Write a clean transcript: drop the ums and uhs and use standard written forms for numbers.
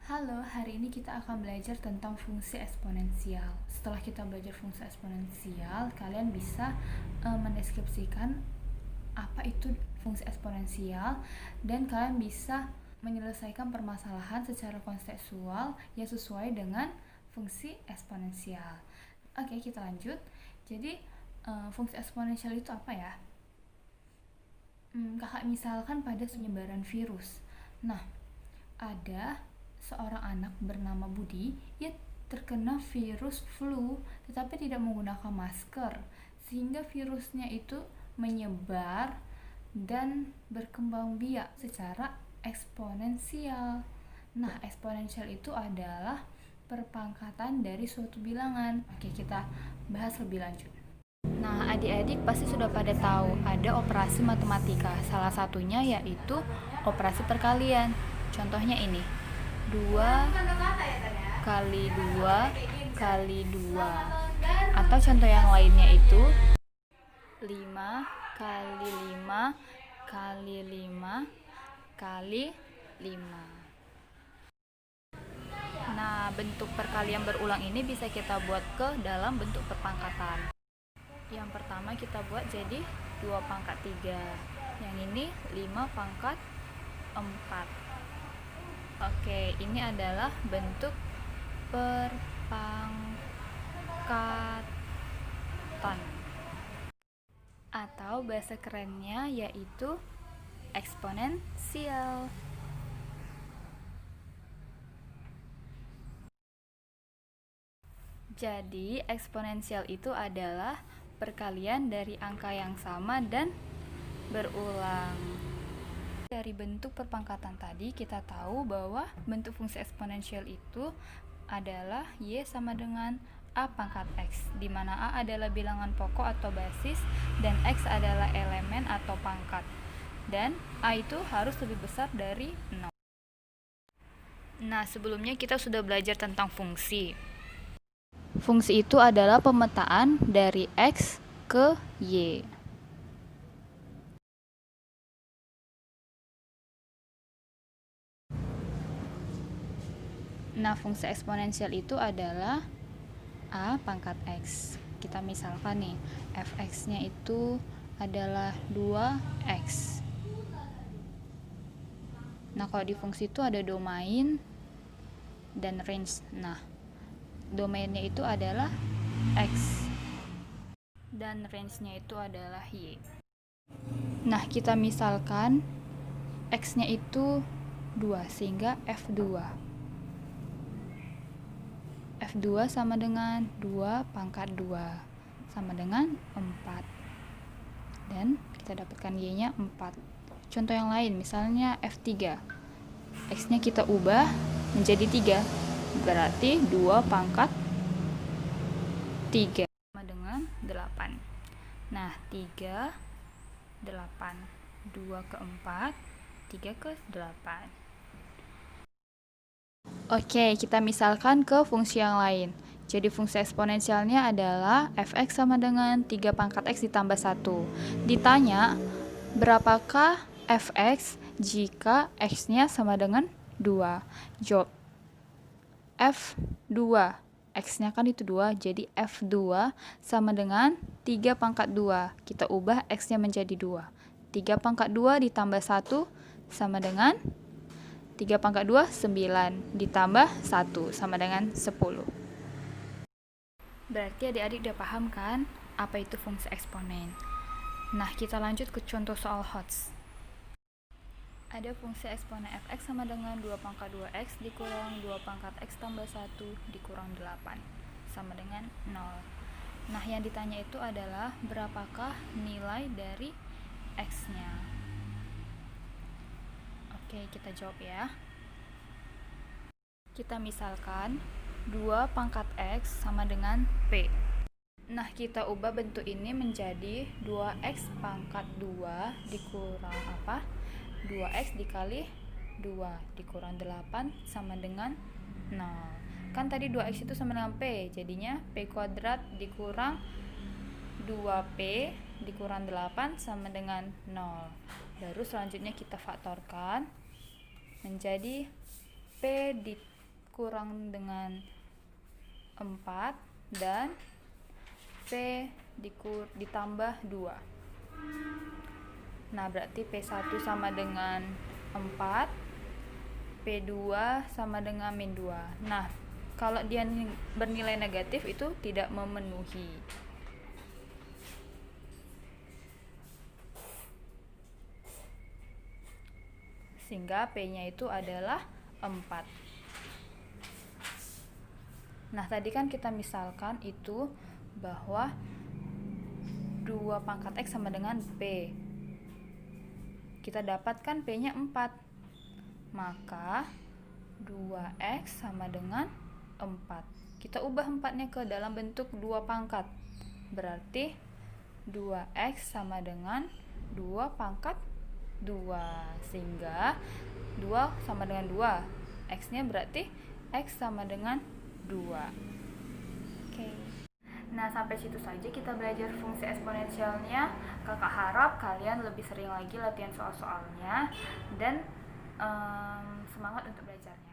Halo, hari ini kita akan belajar tentang fungsi eksponensial. Setelah kita belajar fungsi eksponensial, kalian bisa mendeskripsikan apa itu fungsi eksponensial dan kalian bisa menyelesaikan permasalahan secara kontekstual yang sesuai dengan fungsi eksponensial. Oke, kita lanjut. Jadi, fungsi eksponensial itu apa ya? Kakak misalkan pada penyebaran virus. Nah, ada seorang anak bernama Budi, ia terkena virus flu tetapi tidak menggunakan masker, sehingga virusnya itu menyebar dan berkembang biak secara eksponensial. Nah, eksponensial itu adalah perpangkatan dari suatu bilangan. Oke, kita bahas lebih lanjut. Nah, adik-adik pasti sudah pada tahu ada operasi matematika. Salah satunya yaitu operasi perkalian. Contohnya ini. 2 kali 2 kali 2. Atau contoh yang lainnya itu 5 kali 5 kali 5 kali 5. Nah, bentuk perkalian berulang ini bisa kita buat ke dalam bentuk perpangkatan. Yang pertama kita buat jadi 2 pangkat 3. Yang ini 5 pangkat 4. Oke, ini adalah bentuk perpangkatan. Atau bahasa kerennya yaitu eksponensial. Jadi, eksponensial itu adalah perkalian dari angka yang sama dan berulang. Dari bentuk perpangkatan tadi kita tahu bahwa bentuk fungsi eksponensial itu adalah Y sama dengan A pangkat X, di mana A adalah bilangan pokok atau basis dan X adalah elemen atau pangkat. Dan A itu harus lebih besar dari 0. Nah, sebelumnya kita sudah belajar tentang fungsi. Fungsi itu adalah pemetaan dari X ke Y. Nah, fungsi eksponensial itu adalah A pangkat X. Kita misalkan nih, fx-nya itu adalah 2x. Nah, kalau di fungsi itu ada domain dan range. Nah, domainnya itu adalah x dan range-nya itu adalah y. Nah, kita misalkan x-nya itu 2 sehingga f2 sama dengan 2 pangkat 2 sama dengan 4. Dan kita dapatkan y-nya 4. Contoh yang lain, misalnya f3. X-nya kita ubah menjadi 3. Berarti 2 pangkat 3 sama dengan 8. Nah, 3, 8. 2 ke 4, 3 ke 8. Oke, kita misalkan ke fungsi yang lain. Jadi fungsi eksponensialnya adalah fx sama dengan 3 pangkat x ditambah 1. Ditanya, berapakah fx jika x-nya sama dengan 2? Jawab f2. X-nya kan itu 2, jadi f2 sama dengan 3 pangkat 2. Kita ubah x-nya menjadi 2. 3 pangkat 2 ditambah 1 sama dengan 3 pangkat 2, 9. Ditambah 1 sama dengan 10. Berarti adik-adik udah paham kan apa itu fungsi eksponen. Nah, kita lanjut ke contoh soal HOTS. Ada fungsi eksponen fx sama dengan 2 pangkat 2x dikurang 2 pangkat x tambah 1 dikurang 8 sama dengan 0. Nah, yang ditanya itu adalah berapakah nilai dari x-nya. Oke, kita jawab ya. Kita misalkan 2 pangkat x sama dengan p. Nah, kita ubah bentuk ini menjadi 2x pangkat 2 dikurang apa? 2x dikali 2 dikurang 8 sama dengan 0. Kan tadi 2x itu sama dengan p, jadinya p kuadrat dikurang 2p dikurang 8 sama dengan 0. Baru selanjutnya kita faktorkan menjadi p kurang dengan 4 dan P ditambah 2. Nah, berarti P1 sama dengan 4, P2 sama dengan min 2. Nah, kalau dia bernilai negatif itu tidak memenuhi. Sehingga P-nya itu adalah 4. Nah, tadi kan kita misalkan itu bahwa 2 pangkat X sama dengan P. Kita dapatkan P-nya 4. Maka 2X sama dengan 4. Kita ubah 4-nya ke dalam bentuk 2 pangkat. Berarti 2X sama dengan 2 pangkat 2. Sehingga 2 sama dengan 2. X-nya berarti X sama dengan 2. Oke. Nah, sampai situ saja kita belajar fungsi eksponensialnya. Kakak harap kalian lebih sering lagi latihan soal-soalnya dan semangat untuk belajarnya.